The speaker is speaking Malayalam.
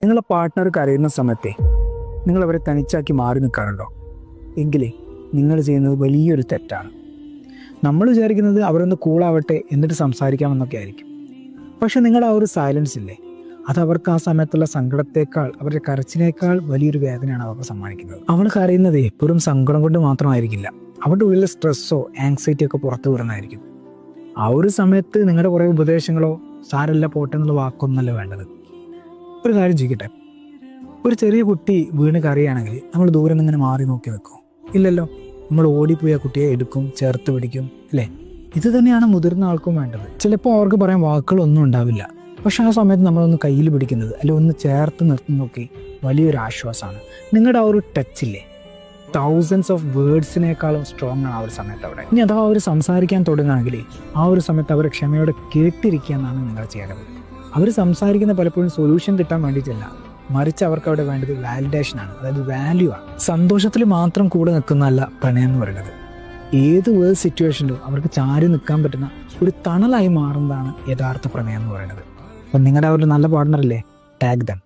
നിങ്ങളെ പാർട്ട്ണർ കരയുന്ന സമയത്തെ നിങ്ങൾ അവരെ തനിച്ചാക്കി മാറി നിൽക്കാറുണ്ടോ? എങ്കിലേ നിങ്ങൾ ചെയ്യുന്നത് വലിയൊരു തെറ്റാണ്. നമ്മൾ വിചാരിക്കുന്നത് അവരൊന്ന് കൂളാവട്ടെ എന്നിട്ട് സംസാരിക്കാമെന്നൊക്കെ ആയിരിക്കും. പക്ഷെ നിങ്ങളുടെ ആ ഒരു സൈലൻസ് ഇല്ലേ, അത് അവർക്ക് ആ സമയത്തുള്ള സങ്കടത്തേക്കാൾ, അവരുടെ കരച്ചിനേക്കാൾ വലിയൊരു വേദനയാണ് അവർക്ക് സമ്മാനിക്കുന്നത്. അവൾ കരയുന്നതേ വെറും സങ്കടം കൊണ്ട് മാത്രമായിരിക്കില്ല, അവരുടെ ഉള്ളിലെ സ്ട്രെസ്സോ ആങ്സൈറ്റി ഒക്കെ പുറത്തു വരുന്നതായിരിക്കും. ആ ഒരു സമയത്ത് നിങ്ങളുടെ കുറേ ഉപദേശങ്ങളോ സാരല്ല പോട്ടെ എന്നുള്ള വാക്കൊന്നല്ല വേണ്ടത്. ഒരു കാര്യം ചെയ്യട്ടെ, ഒരു ചെറിയ കുട്ടി വീണ് കരയുകയാണെങ്കിൽ നമ്മൾ ദൂരെ നിന്ന് ഇങ്ങനെ മാറി നോക്കി നിൽക്കും? ഇല്ലല്ലോ. നമ്മൾ ഓടിപ്പോയി ആ കുട്ടിയെ എടുക്കും, ചേർത്ത് പിടിക്കും, അല്ലേ? ഇത് തന്നെയാണ് മുതിർന്ന ആൾക്കും വേണ്ടത്. ചിലപ്പോൾ അവർക്ക് പറയാൻ വാക്കുകളൊന്നും ഉണ്ടാവില്ല, പക്ഷെ ആ സമയത്ത് നമ്മളൊന്ന് കയ്യിൽ പിടിക്കുന്നത് അല്ലെങ്കിൽ ഒന്ന് ചേർത്ത് നിർത്തുന്നതൊക്കെ വലിയൊരു ആശ്വാസമാണ്. നിങ്ങളുടെ ആ ഒരു ടച്ചില്ലേ, തൗസൻഡ്സ് ഓഫ് വേർഡ്സിനേക്കാളും സ്ട്രോങ് ആണ് ആ ഒരു സമയത്ത് അവിടെ. ഇനി അഥവാ അവർ സംസാരിക്കാൻ തുടങ്ങുകയാണെങ്കിൽ ആ ഒരു സമയത്ത് അവർ ക്ഷമയോടെ കേട്ടിരിക്കുക എന്നാണ് നിങ്ങൾ ചെയ്യേണ്ടത്. അവർ സംസാരിക്കുന്ന പലപ്പോഴും സൊല്യൂഷൻ കിട്ടാൻ വേണ്ടിയിട്ടല്ല, മറിച്ച് അവർക്ക് അവിടെ വേണ്ടത് വാലിഡേഷനാണ്, അതായത് വാല്യൂ ആണ്. സന്തോഷത്തിൽ മാത്രം കൂടെ നിൽക്കുന്നതല്ല പ്രണയം എന്ന് പറയുന്നത്. ഏത് വേർഡ് സിറ്റുവേഷനിലും അവർക്ക് ചാരി നിൽക്കാൻ പറ്റുന്ന ഒരു തണലായി മാറുന്നതാണ് യഥാർത്ഥ പ്രണയം എന്ന് പറയുന്നത്. അപ്പം നിങ്ങളുടെ ഒരു നല്ല പാർട്ട്ണർ അല്ലേ, ടാഗ് ദം.